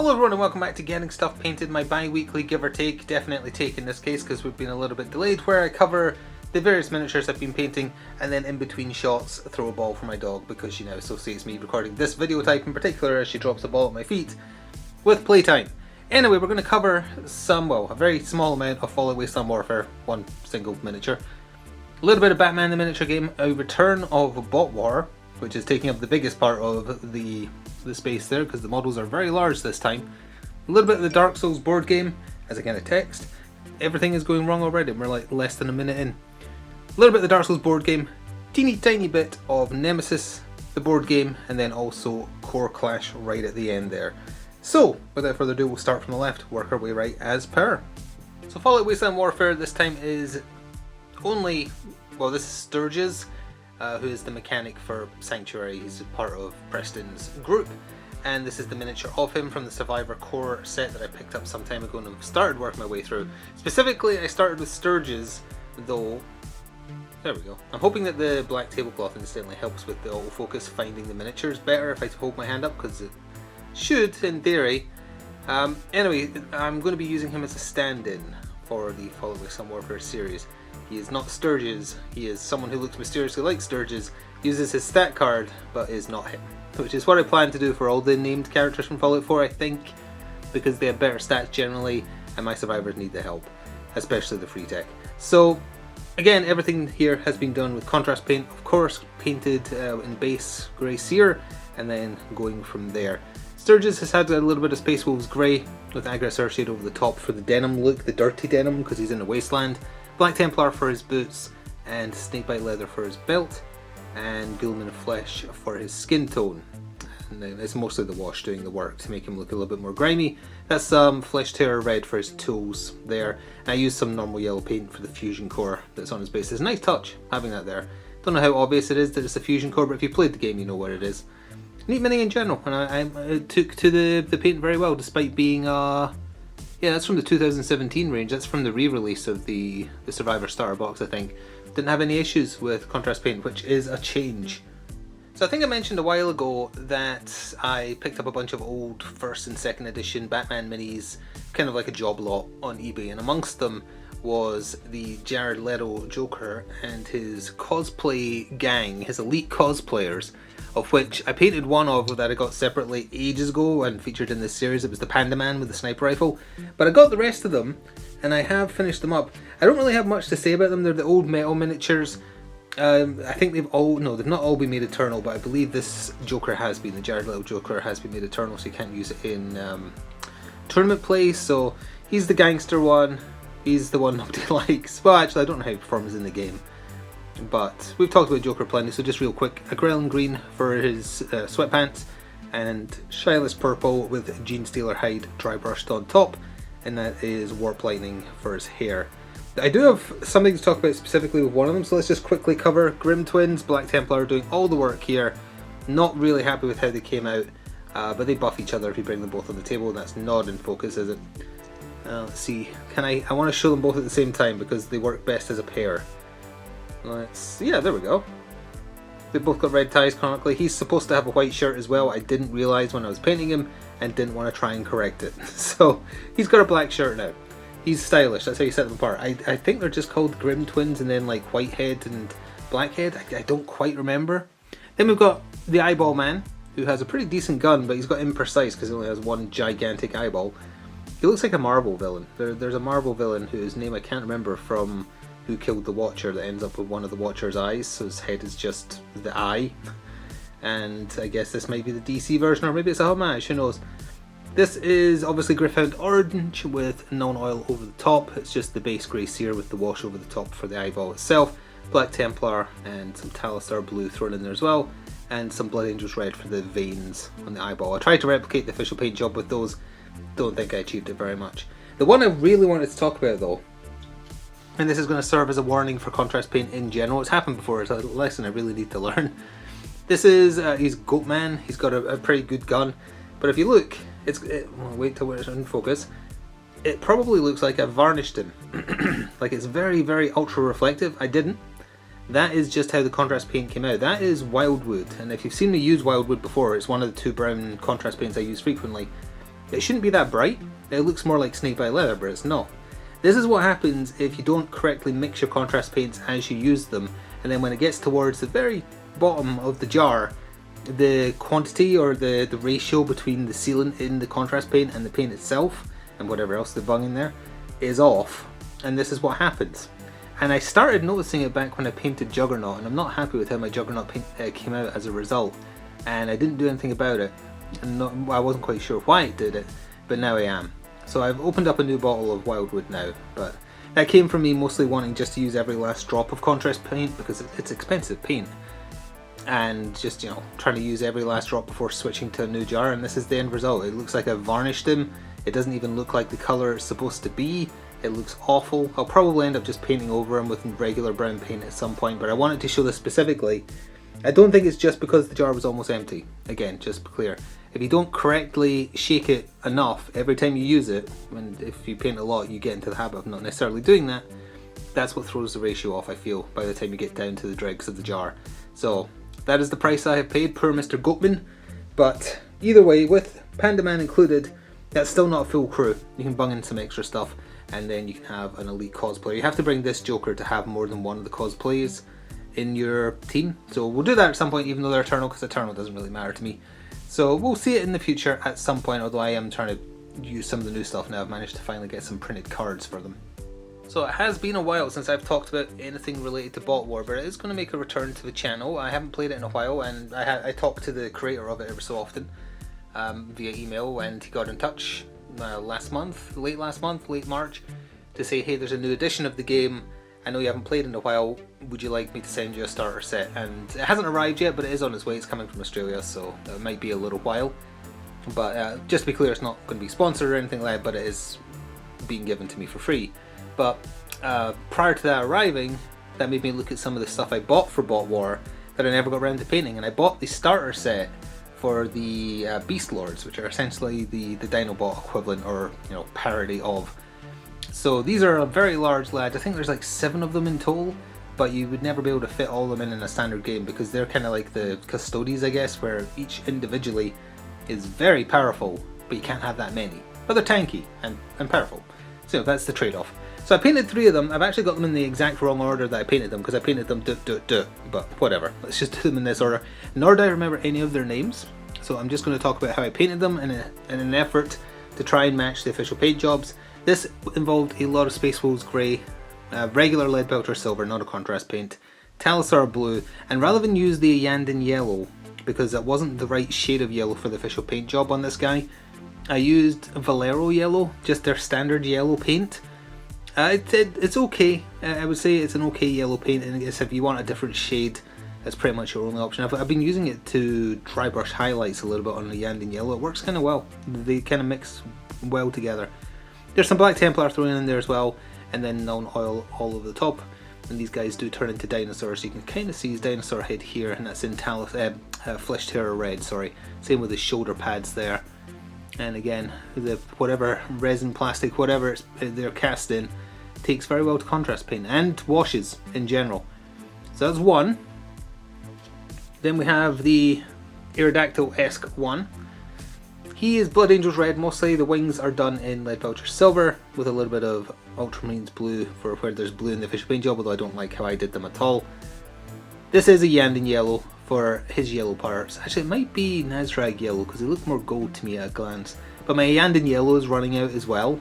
Hello everyone and welcome back to Getting Stuff Painted, my bi-weekly give or take, definitely take in this case because we've been a little bit delayed, where I cover the various miniatures I've been painting and then in between shots throw a ball for my dog because she now associates me recording this video type in particular as she drops a ball at my feet with playtime. Anyway, we're going to cover a very small amount of Fallout Wasteland Warfare, one single miniature. A little bit of Batman the miniature game, a return of Bot War, which is taking up the biggest part of the space there because the models are very large this time. A little bit of the Dark Souls board game as a kind of text. Everything is going wrong already, we're like less than a minute in. A little bit of the Dark Souls board game, teeny tiny bit of Nemesis, the board game, and then also Core Clash right at the end there. So, without further ado, we'll start from the left, work our way right as per. So Fallout Wasteland Warfare this time is only, well, this is Sturges, who is the mechanic for Sanctuary. He's a part of Preston's group, and this is the miniature of him from the Survivor Core set that I picked up some time ago and I've started working my way through. Specifically, I started with Sturges, though. There we go. I'm hoping that the black tablecloth incidentally helps with the autofocus finding the miniatures better if I hold my hand up, because it should, in theory. Anyway, I'm going to be using him as a stand-in for the Fallout Wasteland Warfare series. He is not Sturges, he is someone who looks mysteriously like Sturges, uses his stat card, but is not him. Which is what I plan to do for all the named characters from Fallout 4, I think, because they have better stats generally, and my survivors need the help, especially the free tech. So, again, everything here has been done with contrast paint, of course, painted in base grey sear, and then going from there. Sturges has had a little bit of Space Wolves grey, with Aggressor shade over the top for the denim look, the dirty denim, because he's in a wasteland. Black Templar for his boots, and Snakebite Leather for his belt, and Gilman Flesh for his skin tone. And then it's mostly the wash doing the work to make him look a little bit more grimy. That's Flesh Terror Red for his tools there. And I used some normal yellow paint for the fusion core that's on his base. It's a nice touch having that there. Don't know how obvious it is that it's a fusion core, but if you played the game you know what it is. Neat mini in general, and I took to the paint very well despite being yeah, that's from the 2017 range. That's from the re-release of the Survivor Starter Box, I think. Didn't have any issues with contrast paint, which is a change. So I think I mentioned a while ago that I picked up a bunch of old 1st and 2nd edition Batman minis, kind of like a job lot on eBay, and amongst them was the Jared Leto Joker and his cosplay gang, his elite cosplayers, of which I painted one of that I got separately ages ago and featured in this series. It was the Panda Man with the sniper rifle, but I got the rest of them and I have finished them up. I don't really have much to say about them. They're the old metal miniatures. I think they've not all been made eternal, but I believe this Joker has been, the Jared Leto Joker has been made eternal, so you can't use it in tournament play. So he's the gangster one, he's the one nobody likes. Well, actually I don't know how he performs in the game, but we've talked about Joker plenty, so just real quick, a Gremlin green for his sweatpants, and Shyless purple with Gene Stealer hide dry brushed on top, and that is Warp Lightning for his hair. I do have something to talk about specifically with one of them, so let's just quickly cover Grim Twins. Black Templar doing all the work here. Not really happy with how they came out, but they buff each other if you bring them both on the table, and that's not in focus, is it? Let's see, I want to show them both at the same time because they work best as a pair. Yeah, there we go. They both got red ties canonically. He's supposed to have a white shirt as well. I didn't realise when I was painting him and didn't want to try and correct it. So he's got a black shirt now. He's stylish, that's how you set them apart. I think they're just called Grim Twins and then like Whitehead and Blackhead. I don't quite remember. Then we've got the Eyeball Man, who has a pretty decent gun, but he's got imprecise because he only has one gigantic eyeball. He looks like a Marvel villain. There's a Marvel villain whose name I can't remember from Who Killed the Watcher that ends up with one of the Watcher's eyes, so his head is just the eye. And I guess this might be the DC version, or maybe it's a homage, who knows. This is obviously Gryph-hound Orange with non-oil over the top. It's just the base grey sear with the wash over the top for the eyeball itself. Black Templar and some Talistar Blue thrown in there as well. And some Blood Angels Red for the veins on the eyeball. I tried to replicate the official paint job with those. Don't think I achieved it very much. The one I really wanted to talk about though, and this is going to serve as a warning for contrast paint in general. It's happened before, it's a lesson I really need to learn. This is, he's Goatman. He's got a pretty good gun. But if you look, well, wait till it's in focus. It probably looks like I varnished him. Like it's very, very ultra reflective. I didn't. That is just how the contrast paint came out. That is Wildwood, and if you've seen me use Wildwood before, it's one of the two brown contrast paints I use frequently. It shouldn't be that bright. It looks more like snake bite leather, but it's not. This is what happens if you don't correctly mix your contrast paints as you use them, and then when it gets towards the very bottom of the jar, the quantity or the ratio between the sealant in the contrast paint and the paint itself, and whatever else they've bung in there, is off, and this is what happens. And I started noticing it back when I painted Juggernaut, and I'm not happy with how my Juggernaut paint came out as a result, and I didn't do anything about it, and I wasn't quite sure why it did it, but now I am. So I've opened up a new bottle of Wildwood now, but that came from me mostly wanting just to use every last drop of contrast paint because it's expensive paint, and just, you know, trying to use every last drop before switching to a new jar, and this is the end result. It looks like I've varnished him. It doesn't even look like the colour it's supposed to be. It looks awful. I'll probably end up just painting over him with regular brown paint at some point, but I wanted to show this specifically. I don't think it's just because the jar was almost empty. Again, just to be clear. If you don't correctly shake it enough every time you use it, and if you paint a lot you get into the habit of not necessarily doing that, that's what throws the ratio off, I feel, by the time you get down to the dregs of the jar. So that is the price I have paid per Mr. Goatman, but either way, with Panda Man included, that's still not a full crew. You can bung in some extra stuff, and then you can have an elite cosplayer. You have to bring this Joker to have more than one of the cosplays in your team, so we'll do that at some point, even though they're Eternal, because Eternal doesn't really matter to me. So we'll see it in the future at some point, although I am trying to use some of the new stuff now. I've managed to finally get some printed cards for them. So it has been a while since I've talked about anything related to Bot War, but it is going to make a return to the channel. I haven't played it in a while, and I talk to the creator of it every so often via email, and he got in touch late last month, late March, to say, hey, there's a new edition of the game. I know you haven't played in a while, would you like me to send you a starter set? And it hasn't arrived yet, but it is on its way. It's coming from Australia, so it might be a little while. But just to be clear, it's not going to be sponsored or anything like that, but it is being given to me for free. But prior to that arriving, that made me look at some of the stuff I bought for Bot War that I never got around to painting, and I bought the starter set for the Beast Lords, which are essentially the Dinobot equivalent, or, you know, parody of. So these are a very large lads. I think there's like 7 of them in total, but you would never be able to fit all of them in a standard game because they're kind of like the Custodies, I guess, where each individually is very powerful, but you can't have that many. But they're tanky and powerful. So that's the trade-off. So I painted 3 of them. I've actually got them in the exact wrong order that I painted them, because I painted them but whatever. Let's just do them in this order. Nor do I remember any of their names, so I'm just going to talk about how I painted them in an effort to try and match the official paint jobs. This involved a lot of Space Wolves Grey, regular Lead Belcher Silver, not a contrast paint, Talisar Blue, and rather than use the Yandin Yellow, because that wasn't the right shade of yellow for the official paint job on this guy, I used Valero Yellow, just their standard yellow paint. It's okay. I would say it's an okay yellow paint, and I guess if you want a different shade, that's pretty much your only option. I've been using it to dry brush highlights a little bit on the Yandin Yellow. It works kind of well. They kind of mix well together. There's some Black Templar thrown in there as well, and then non-oil all over the top. And these guys do turn into dinosaurs. You can kind of see his dinosaur head here, and that's in Flesh Terror Red, sorry. Same with the shoulder pads there. And again, the whatever resin, plastic, whatever they're cast in, takes very well to contrast paint, and washes in general. So that's one. Then we have the Aerodactyl-esque one. He is Blood Angels Red mostly. The wings are done in Lead Belcher Silver with a little bit of Ultramarines Blue for where there's blue in the official paint job, although I don't like how I did them at all. This is a Yandin Yellow for his yellow parts. Actually, it might be Nazrag Yellow because they look more gold to me at a glance. But my Yandin Yellow is running out as well,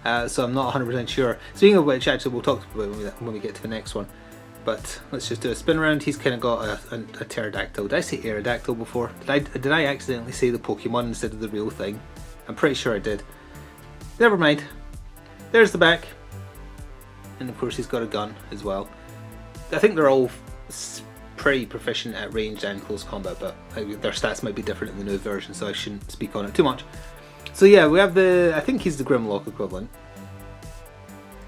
so I'm not 100% sure. Speaking of which, actually, we'll talk about it when we get to the next one. But let's just do a spin around. He's kind of got a pterodactyl. Did I say Aerodactyl before? Did I accidentally say the Pokemon instead of the real thing? I'm pretty sure I did. Never mind. There's the back. And of course he's got a gun as well. I think they're all pretty proficient at ranged and close combat, but their stats might be different in the new version, so I shouldn't speak on it too much. So yeah, we have I think he's the Grimlock equivalent.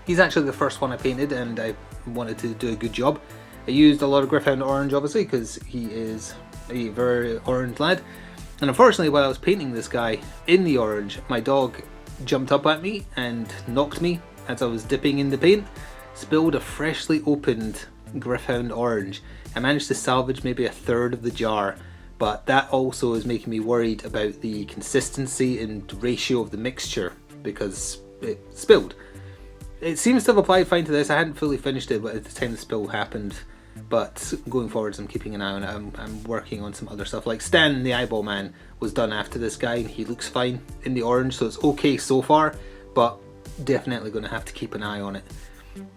He's actually the first one I painted, and I wanted to do a good job. I used a lot of Gryph-hound Orange, obviously, because he is a very orange lad. And unfortunately, while I was painting this guy in the orange, my dog jumped up at me and knocked me as I was dipping in the paint, spilled a freshly opened Gryph-hound Orange. I managed to salvage maybe a third of the jar, but that also is making me worried about the consistency and ratio of the mixture because it spilled. It seems to have applied fine to this. I hadn't fully finished it but at the time the spill happened, but going forwards I'm keeping an eye on it. I'm working on some other stuff, like Stan the Eyeball Man was done after this guy and he looks fine in the orange, so it's okay so far, but definitely going to have to keep an eye on it.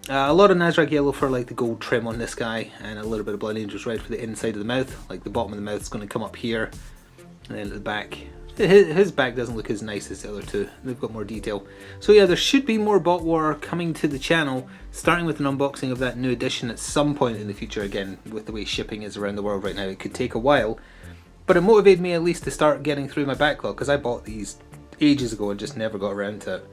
A lot of Nazrag Yellow for like the gold trim on this guy, and a little bit of Blood Angels Red for the inside of the mouth. Like the bottom of the mouth is going to come up here, and then at the back. His back doesn't look as nice as the other two. They've got more detail. So yeah, there should be more Bot War coming to the channel, starting with an unboxing of that new edition at some point in the future. Again, with the way shipping is around the world right now, it could take a while. But it motivated me at least to start getting through my backlog, because I bought these ages ago and just never got around to it.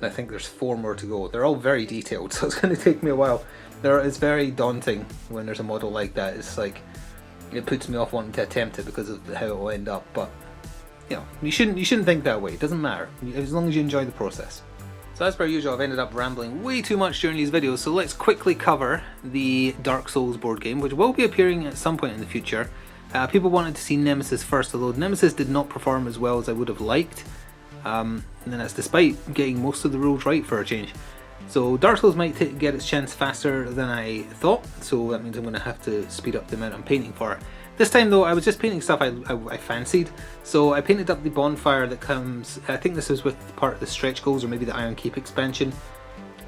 I think there's 4 more to go. They're all very detailed, so it's going to take me a while. It's very daunting when there's a model like that. It's like, it puts me off wanting to attempt it because of how it will end up. But you know, you shouldn't think that way. It doesn't matter as long as you enjoy the process. So as per usual, I've ended up rambling way too much during these videos. So let's quickly cover the Dark Souls board game, which will be appearing at some point in the future. People wanted to see Nemesis first, although Nemesis did not perform as well as I would have liked. And that's despite getting most of the rules right for a change. So Dark Souls might get its chance faster than I thought, so that means I'm going to have to speed up the amount I'm painting for. This time though, I was just painting stuff I fancied, so I painted up the bonfire that comes, I think this is with part of the stretch goals or maybe the Iron Keep expansion.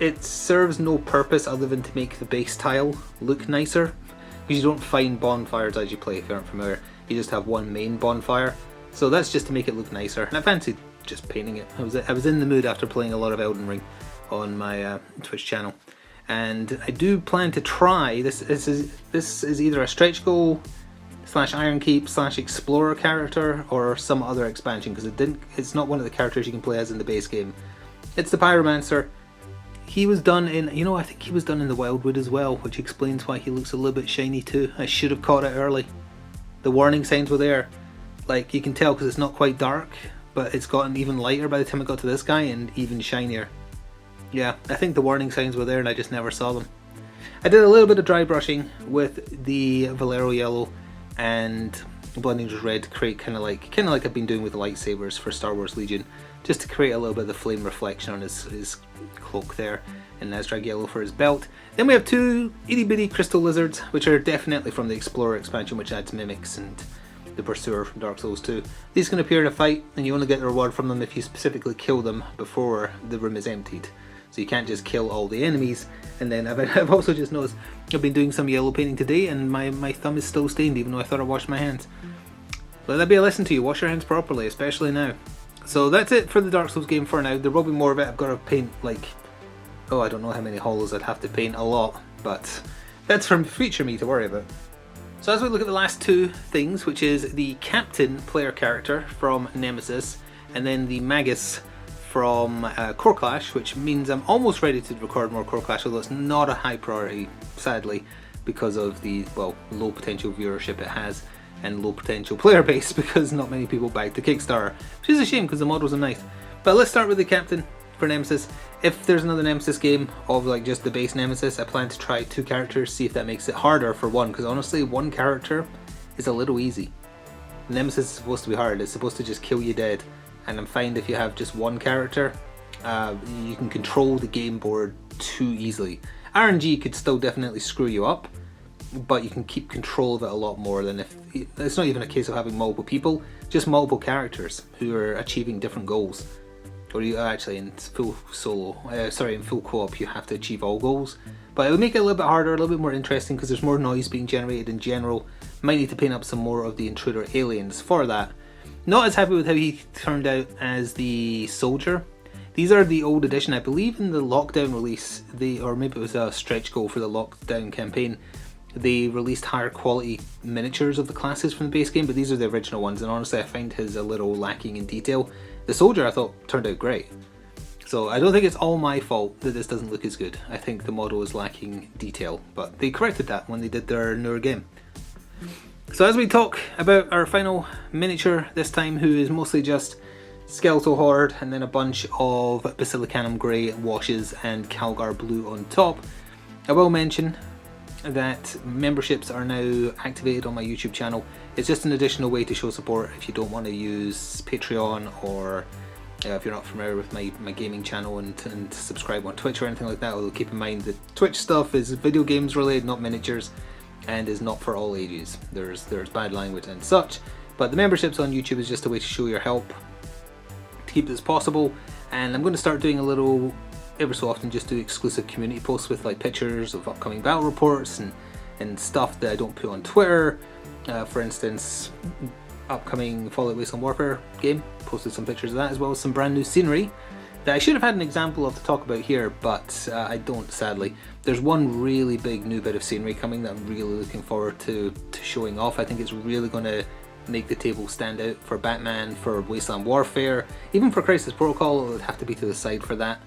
It serves no purpose other than to make the base tile look nicer, because you don't find bonfires as you play if you aren't familiar. You just have one main bonfire, so that's just to make it look nicer, and I fancied just painting it. I was in the mood after playing a lot of Elden Ring on my Twitch channel, and I do plan to try this. This is either a stretch goal / Iron Keep / Explorer character or some other expansion, because it's not one of the characters you can play as in the base game. It's the Pyromancer. He was done in, I think he was done in the Wildwood as well, which explains why he looks a little bit shiny too. I should have caught it early. The warning signs were there. Like, you can tell because it's not quite dark, but it's gotten even lighter by the time I got to this guy and even shinier. Yeah, I think the warning signs were there and I just never saw them. I did a little bit of dry brushing with the Valero Yellow and Blood Angels Red to create kind of like I've been doing with the lightsabers for Star Wars Legion, just to create a little bit of the flame reflection on his cloak there, and Nazrag Yellow for his belt. Then we have 2 itty bitty crystal lizards, which are definitely from the Explorer expansion, which adds mimics, and the Pursuer from Dark Souls 2. These can appear in a fight, and you only get the reward from them if you specifically kill them before the room is emptied. So you can't just kill all the enemies. And then I've also just noticed, I've been doing some yellow painting today and my thumb is still stained even though I thought I washed my hands. Let that be a lesson to you, wash your hands properly, especially now. So that's it for the Dark Souls game for now. There will be more of it. I've got to paint like, I don't know how many hollows I'd have to paint, a lot, but that's from future me to worry about. So as we look at the last 2 things, which is the Captain player character from Nemesis and then the Magus from Core Clash, which means I'm almost ready to record more Core Clash, although it's not a high priority, sadly, because of the, low potential viewership it has and low potential player base, because not many people back the Kickstarter, which is a shame because the models are nice. But let's start with the Captain for Nemesis. If there's another Nemesis game of like just the base Nemesis, I plan to try 2 characters, see if that makes it harder for one, because honestly 1 character is a little easy. Nemesis is supposed to be hard, it's supposed to just kill you dead. And I'm fine if you have just 1 character, you can control the game board too easily. RNG could still definitely screw you up, but you can keep control of it a lot more than if, it's not even a case of having multiple people, just multiple characters who are achieving different goals. Or you actually in full solo, in full co-op you have to achieve all goals. But it would make it a little bit harder, a little bit more interesting because there's more noise being generated in general. Might need to paint up some more of the intruder aliens for that. Not as happy with how he turned out as the soldier. These are the old edition, I believe in the lockdown release, or maybe it was a stretch goal for the lockdown campaign, they released higher quality miniatures of the classes from the base game, but these are the original ones, and honestly I find his a little lacking in detail. The soldier I thought turned out great. So I don't think it's all my fault that this doesn't look as good. I think the model is lacking detail, but they corrected that when they did their newer game. So as we talk about our final miniature this time, who is mostly just Skeletal Horde and then a bunch of Basilicanum Grey washes and Calgar Blue on top, I will mention that memberships are now activated on my YouTube channel. It's just an additional way to show support if you don't want to use Patreon, or if you're not familiar with my gaming channel and subscribe on Twitch or anything like that. Although keep in mind that Twitch stuff is video games related, not miniatures, and is not for all ages. There's bad language and such. But the memberships on YouTube is just a way to show your help to keep this possible. And I'm going to start doing a little, every so often, just do exclusive community posts with like pictures of upcoming battle reports and stuff that I don't put on Twitter. For instance, upcoming Fallout Wasteland Warfare game, posted some pictures of that, as well as some brand new scenery that I should have had an example of to talk about here, but I don't, sadly. There's one really big new bit of scenery coming that I'm really looking forward to showing off. I think it's really going to make the table stand out for Batman, for Wasteland Warfare, even for Crisis Protocol. It would have to be to the side for that.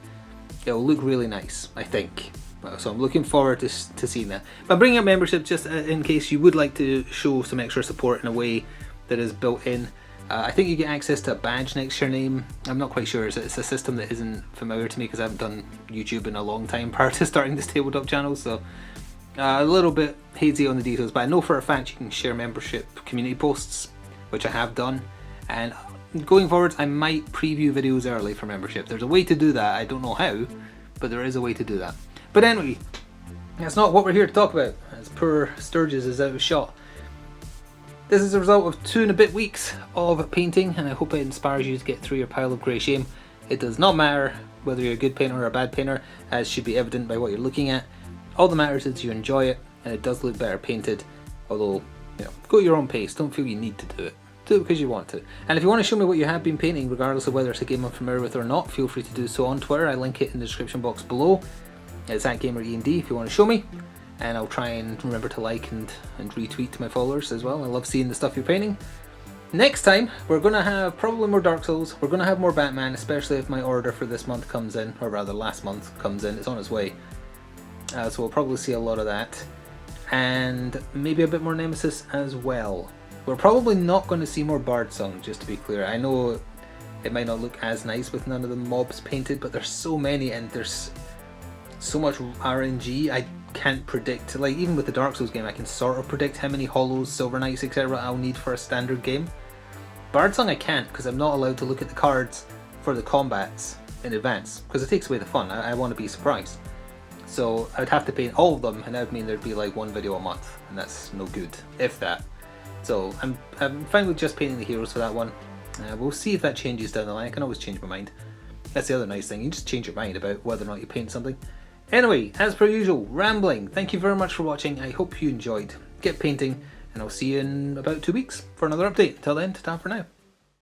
It'll look really nice, I think. So I'm looking forward to seeing that. But bringing up membership, just in case you would like to show some extra support in a way that is built in. I think you get access to a badge next to your name. I'm not quite sure. It's a system that isn't familiar to me because I haven't done YouTube in a long time prior to starting this tabletop channel. So a little bit hazy on the details, but I know for a fact you can share membership community posts, which I have done. And going forward, I might preview videos early for membership. There's a way to do that. I don't know how, but there is a way to do that. But anyway, that's not what we're here to talk about, as poor Sturgis is out of shot. This is a result of 2 and a bit weeks of painting, and I hope it inspires you to get through your pile of grey shame. It does not matter whether you're a good painter or a bad painter, as should be evident by what you're looking at. All that matters is you enjoy it, and it does look better painted, although, you know, go at your own pace. Don't feel you need to do it. Do it because you want to. And if you want to show me what you have been painting, regardless of whether it's a game I'm familiar with or not, feel free to do so on Twitter. I link it in the description box below. It's @GamerEND if you want to show me. And I'll try and remember to like and retweet to my followers as well. I love seeing the stuff you're painting. Next time, we're going to have probably more Dark Souls. We're going to have more Batman, especially if my order for this month comes in, or rather last month comes in. It's on its way. So we'll probably see a lot of that. And maybe a bit more Nemesis as well. We're probably not going to see more Bard Song, just to be clear. I know it might not look as nice with none of the mobs painted, but there's so many and there's so much RNG. I can't predict, like even with the Dark Souls game, I can sort of predict how many hollows, silver knights, etc. I'll need for a standard game. Bardsong I can't, because I'm not allowed to look at the cards for the combats in advance, because it takes away the fun. I want to be surprised. So I'd have to paint all of them, and that would mean there'd be like one video a month, and that's no good, if that. So I'm fine with just painting the heroes for that one. We'll see if that changes down the line. I can always change my mind. That's the other nice thing, you just change your mind about whether or not you paint something. Anyway, as per usual, rambling. Thank you very much for watching. I hope you enjoyed. Get painting, and I'll see you in about 2 weeks for another update. Until then, ta-ta for now.